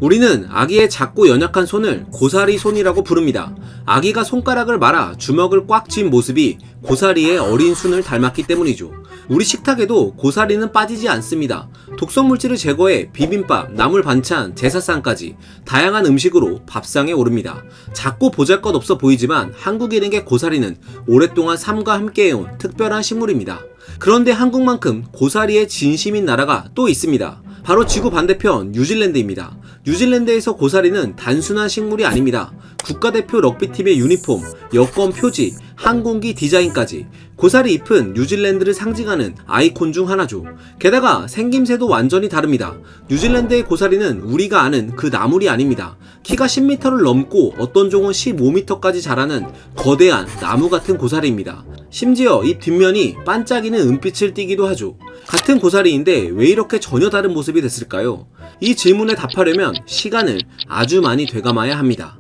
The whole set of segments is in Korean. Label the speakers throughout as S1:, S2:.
S1: 우리는 아기의 작고 연약한 손을 고사리 손이라고 부릅니다. 아기가 손가락을 말아 주먹을 꽉 쥔 모습이 고사리의 어린 손을 닮았기 때문이죠. 우리 식탁에도 고사리는 빠지지 않습니다. 독성물질을 제거해 비빔밥, 나물 반찬, 제사상까지 다양한 음식으로 밥상에 오릅니다. 작고 보잘것없어 보이지만 한국인에게 고사리는 오랫동안 삶과 함께해온 특별한 식물입니다. 그런데 한국만큼 고사리에 진심인 나라가 또 있습니다. 바로 지구 반대편 뉴질랜드입니다. 뉴질랜드에서 고사리는 단순한 식물이 아닙니다. 국가대표 럭비팀의 유니폼, 여권 표지, 항공기 디자인까지 고사리 잎은 뉴질랜드를 상징하는 아이콘 중 하나죠. 게다가 생김새도 완전히 다릅니다. 뉴질랜드의 고사리는 우리가 아는 그 나물이 아닙니다. 키가 10m를 넘고 어떤 종은 15m까지 자라는 거대한 나무 같은 고사리입니다. 심지어 잎 뒷면이 반짝이는 은빛을 띠기도 하죠. 같은 고사리인데 왜 이렇게 전혀 다른 모습이 됐을까요? 이 질문에 답하려면 시간을 아주 많이 되감아야 합니다.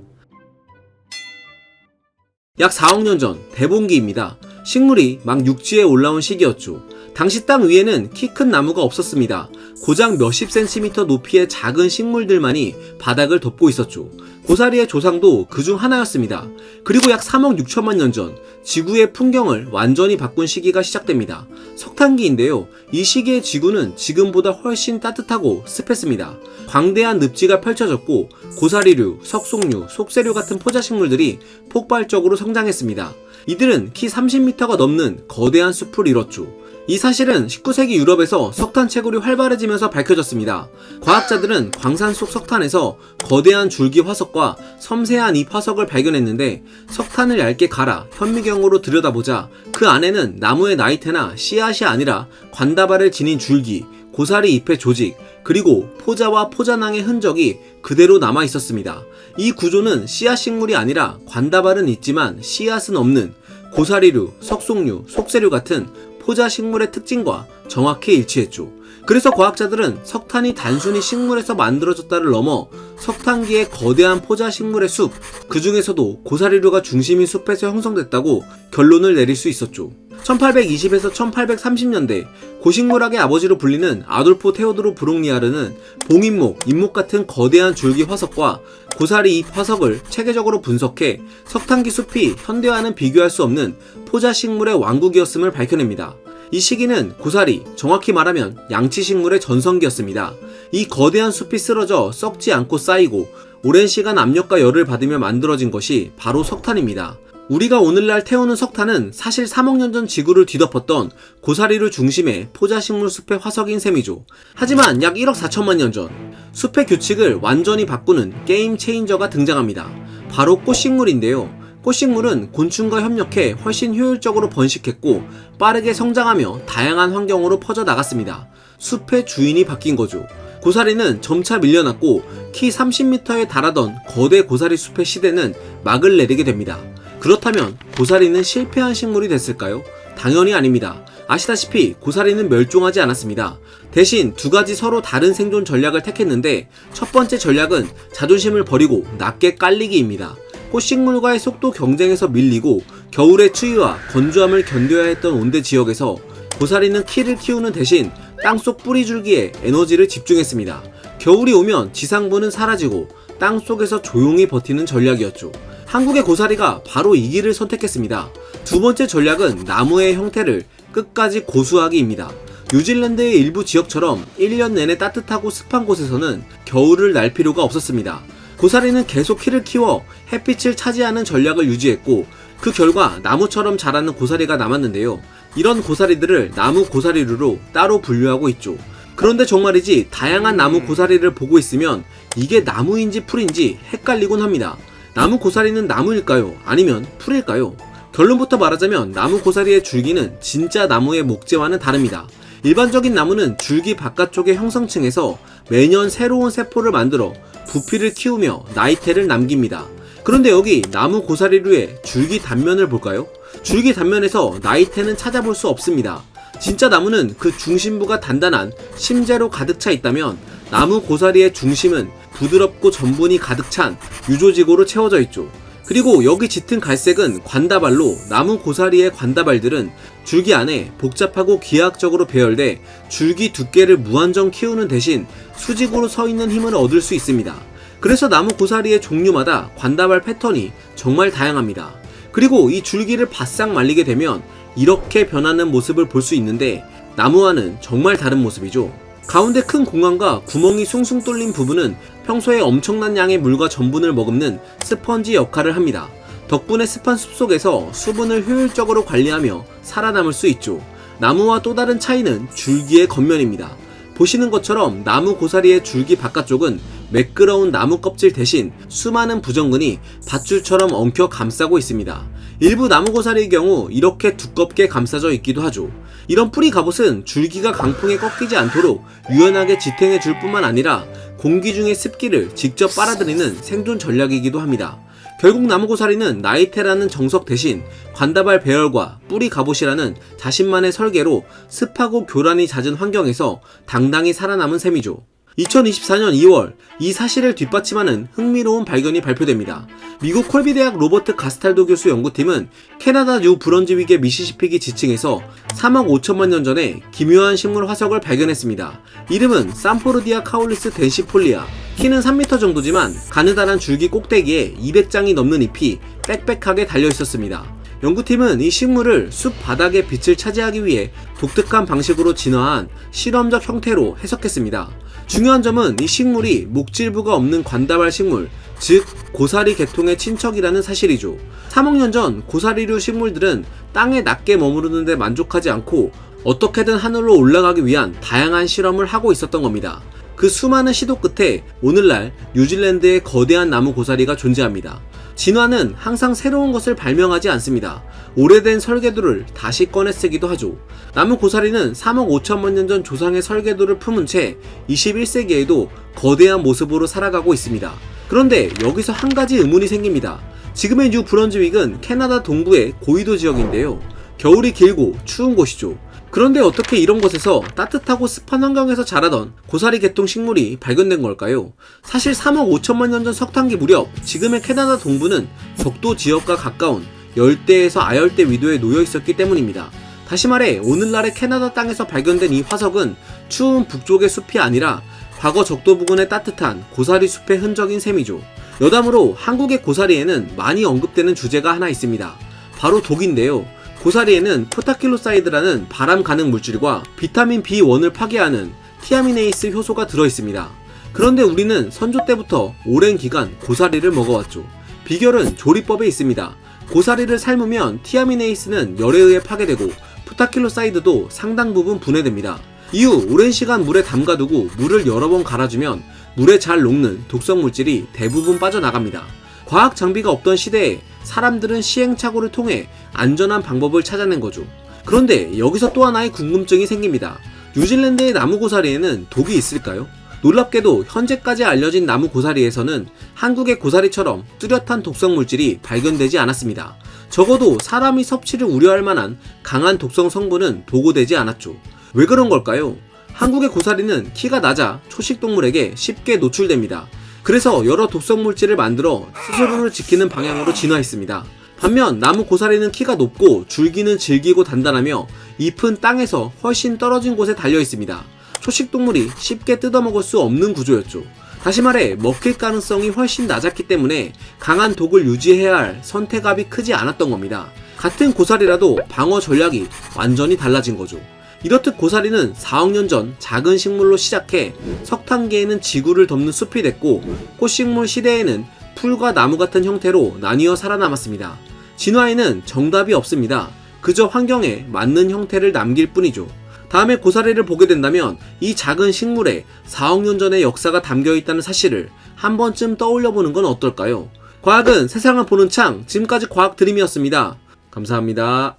S1: 약 4억 년 전 대봉기입니다. 식물이 막 육지에 올라온 시기였죠. 당시 땅 위에는 키 큰 나무가 없었습니다. 고작 몇십 센티미터 높이의 작은 식물들만이 바닥을 덮고 있었죠. 고사리의 조상도 그중 하나였습니다. 그리고 약 3억 6천만 년 전 지구의 풍경을 완전히 바꾼 시기가 시작됩니다. 석탄기인데요. 이 시기의 지구는 지금보다 훨씬 따뜻하고 습했습니다. 광대한 늪지가 펼쳐졌고 고사리류, 석송류, 속세류 같은 포자식물들이 폭발적으로 성장했습니다. 이들은 키 30m가 넘는 거대한 숲을 이뤘죠. 이 사실은 19세기 유럽에서 석탄 채굴이 활발해지면서 밝혀졌습니다. 과학자들은 광산 속 석탄에서 거대한 줄기 화석과 섬세한 잎 화석을 발견했는데 석탄을 얇게 갈아 현미경으로 들여다보자 그 안에는 나무의 나이테나 씨앗이 아니라 관다발을 지닌 줄기, 고사리 잎의 조직, 그리고 포자와 포자낭의 흔적이 그대로 남아 있었습니다. 이 구조는 씨앗 식물이 아니라 관다발은 있지만 씨앗은 없는 고사리류, 석송류, 속세류 같은 포자 식물의 특징과 정확히 일치했죠. 그래서 과학자들은 석탄이 단순히 식물에서 만들어졌다를 넘어 석탄기의 거대한 포자 식물의 숲, 그 중에서도 고사리류가 중심인 숲에서 형성됐다고 결론을 내릴 수 있었죠. 1820에서 1830년대 고식물학의 아버지로 불리는 아돌포 테오도르 브롱리아르는 봉인목, 잎목 같은 거대한 줄기 화석과 고사리 잎 화석을 체계적으로 분석해 석탄기 숲이 현대와는 비교할 수 없는 포자 식물의 왕국이었음을 밝혀냅니다. 이 시기는 고사리, 정확히 말하면 양치식물의 전성기였습니다. 이 거대한 숲이 쓰러져 썩지 않고 쌓이고 오랜 시간 압력과 열을 받으며 만들어진 것이 바로 석탄입니다. 우리가 오늘날 태우는 석탄은 사실 3억 년 전 지구를 뒤덮었던 고사리류 중심의 포자식물 숲의 화석인 셈이죠. 하지만 약 1억 4천만 년 전 숲의 규칙을 완전히 바꾸는 게임 체인저가 등장합니다. 바로 꽃식물인데요. 꽃식물은 곤충과 협력해 훨씬 효율적으로 번식했고 빠르게 성장하며 다양한 환경으로 퍼져나갔습니다. 숲의 주인이 바뀐 거죠. 고사리는 점차 밀려났고 키 30m에 달하던 거대 고사리 숲의 시대는 막을 내리게 됩니다. 그렇다면 고사리는 실패한 식물이 됐을까요? 당연히 아닙니다. 아시다시피 고사리는 멸종하지 않았습니다. 대신 두 가지 서로 다른 생존 전략을 택했는데 첫 번째 전략은 자존심을 버리고 낮게 깔리기입니다. 꽃식물과의 속도 경쟁에서 밀리고 겨울의 추위와 건조함을 견뎌야 했던 온대 지역에서 고사리는 키를 키우는 대신 땅속 뿌리줄기에 에너지를 집중했습니다. 겨울이 오면 지상부는 사라지고 땅속에서 조용히 버티는 전략이었죠. 한국의 고사리가 바로 이 길을 선택했습니다. 두 번째 전략은 나무의 형태를 끝까지 고수하기입니다. 뉴질랜드의 일부 지역처럼 1년 내내 따뜻하고 습한 곳에서는 겨울을 날 필요가 없었습니다. 고사리는 계속 키를 키워 햇빛을 차지하는 전략을 유지했고 그 결과 나무처럼 자라는 고사리가 남았는데요. 이런 고사리들을 나무 고사리류로 따로 분류하고 있죠. 그런데 정말이지 다양한 나무 고사리를 보고 있으면 이게 나무인지 풀인지 헷갈리곤 합니다. 나무 고사리는 나무일까요? 아니면 풀일까요? 결론부터 말하자면 나무 고사리의 줄기는 진짜 나무의 목재와는 다릅니다. 일반적인 나무는 줄기 바깥쪽의 형성층에서 매년 새로운 세포를 만들어 부피를 키우며 나이테를 남깁니다. 그런데 여기 나무 고사리류의 줄기 단면을 볼까요? 줄기 단면에서 나이테는 찾아볼 수 없습니다. 진짜 나무는 그 중심부가 단단한 심재로 가득 차 있다면 나무 고사리의 중심은 부드럽고 전분이 가득 찬 유조직으로 채워져 있죠. 그리고 여기 짙은 갈색은 관다발로 나무 고사리의 관다발들은 줄기 안에 복잡하고 기하학적으로 배열돼 줄기 두께를 무한정 키우는 대신 수직으로 서 있는 힘을 얻을 수 있습니다. 그래서 나무 고사리의 종류마다 관다발 패턴이 정말 다양합니다. 그리고 이 줄기를 바싹 말리게 되면 이렇게 변하는 모습을 볼 수 있는데, 나무와는 정말 다른 모습이죠. 가운데 큰 공간과 구멍이 숭숭 뚫린 부분은 평소에 엄청난 양의 물과 전분을 머금는 스펀지 역할을 합니다. 덕분에 습한 숲속에서 수분을 효율적으로 관리하며 살아남을 수 있죠. 나무와 또 다른 차이는 줄기의 겉면입니다. 보시는 것처럼 나무 고사리의 줄기 바깥쪽은 매끄러운 나무 껍질 대신 수많은 부정근이 밧줄처럼 엉켜 감싸고 있습니다. 일부 나무 고사리의 경우 이렇게 두껍게 감싸져 있기도 하죠. 이런 뿌리 갑옷은 줄기가 강풍에 꺾이지 않도록 유연하게 지탱해 줄 뿐만 아니라 공기 중의 습기를 직접 빨아들이는 생존 전략이기도 합니다. 결국 나무 고사리는 나이테라는 정석 대신 관다발 배열과 뿌리 갑옷이라는 자신만의 설계로 습하고 교란이 잦은 환경에서 당당히 살아남은 셈이죠. 2024년 2월 이 사실을 뒷받침하는 흥미로운 발견이 발표됩니다. 미국 콜비 대학 로버트 가스탈도 교수 연구팀은 캐나다 뉴 브런즈윅의 미시시피기 지층에서 3억 5천만 년 전에 기묘한 식물 화석을 발견했습니다. 이름은 산포르디아 카올리스 덴시폴리아. 키는 3m 정도지만 가느다란 줄기 꼭대기에 200장이 넘는 잎이 빽빽하게 달려 있었습니다. 연구팀은 이 식물을 숲 바닥의 빛을 차지하기 위해 독특한 방식으로 진화한 실험적 형태로 해석했습니다. 중요한 점은 이 식물이 목질부가 없는 관다발 식물, 즉 고사리 계통의 친척이라는 사실이죠. 3억 년 전 고사리류 식물들은 땅에 낮게 머무르는 데 만족하지 않고 어떻게든 하늘로 올라가기 위한 다양한 실험을 하고 있었던 겁니다. 그 수많은 시도 끝에 오늘날 뉴질랜드에 거대한 나무 고사리가 존재합니다. 진화는 항상 새로운 것을 발명하지 않습니다. 오래된 설계도를 다시 꺼내 쓰기도 하죠. 나무 고사리는 3억 5천만 년 전 조상의 설계도를 품은 채 21세기에도 거대한 모습으로 살아가고 있습니다. 그런데 여기서 한 가지 의문이 생깁니다. 지금의 뉴 브런즈윅은 캐나다 동부의 고위도 지역인데요. 겨울이 길고 추운 곳이죠. 그런데 어떻게 이런 곳에서 따뜻하고 습한 환경에서 자라던 고사리 계통 식물이 발견된 걸까요? 사실 3억 5천만 년 전 석탄기 무렵 지금의 캐나다 동부는 적도 지역과 가까운 열대에서 아열대 위도에 놓여 있었기 때문입니다. 다시 말해 오늘날의 캐나다 땅에서 발견된 이 화석은 추운 북쪽의 숲이 아니라 과거 적도 부근의 따뜻한 고사리 숲의 흔적인 셈이죠. 여담으로 한국의 고사리에는 많이 언급되는 주제가 하나 있습니다. 바로 독인데요. 고사리에는 포타킬로사이드라는 바람 가능 물질과 비타민 B1을 파괴하는 티아미네이스 효소가 들어있습니다. 그런데 우리는 선조 때부터 오랜 기간 고사리를 먹어왔죠. 비결은 조리법에 있습니다. 고사리를 삶으면 티아미네이스는 열에 의해 파괴되고 포타킬로사이드도 상당 부분 분해됩니다. 이후 오랜 시간 물에 담가두고 물을 여러 번 갈아주면 물에 잘 녹는 독성 물질이 대부분 빠져나갑니다. 과학 장비가 없던 시대에 사람들은 시행착오를 통해 안전한 방법을 찾아낸 거죠. 그런데 여기서 또 하나의 궁금증이 생깁니다. 뉴질랜드의 나무 고사리에는 독이 있을까요? 놀랍게도 현재까지 알려진 나무 고사리에서는 한국의 고사리처럼 뚜렷한 독성 물질이 발견되지 않았습니다. 적어도 사람이 섭취를 우려할 만한 강한 독성 성분은 보고되지 않았죠. 왜 그런 걸까요? 한국의 고사리는 키가 낮아 초식동물에게 쉽게 노출됩니다. 그래서 여러 독성 물질을 만들어 스스로를 지키는 방향으로 진화했습니다. 반면 나무 고사리는 키가 높고 줄기는 질기고 단단하며 잎은 땅에서 훨씬 떨어진 곳에 달려 있습니다. 초식동물이 쉽게 뜯어먹을 수 없는 구조였죠. 다시 말해 먹힐 가능성이 훨씬 낮았기 때문에 강한 독을 유지해야 할 선택압이 크지 않았던 겁니다. 같은 고사리라도 방어 전략이 완전히 달라진 거죠. 이렇듯 고사리는 4억 년 전 작은 식물로 시작해 석탄기에는 지구를 덮는 숲이 됐고 꽃식물 시대에는 풀과 나무 같은 형태로 나뉘어 살아남았습니다. 진화에는 정답이 없습니다. 그저 환경에 맞는 형태를 남길 뿐이죠. 다음에 고사리를 보게 된다면 이 작은 식물에 4억 년 전의 역사가 담겨 있다는 사실을 한 번쯤 떠올려보는 건 어떨까요? 과학은 세상을 보는 창, 지금까지 과학 드림이었습니다. 감사합니다.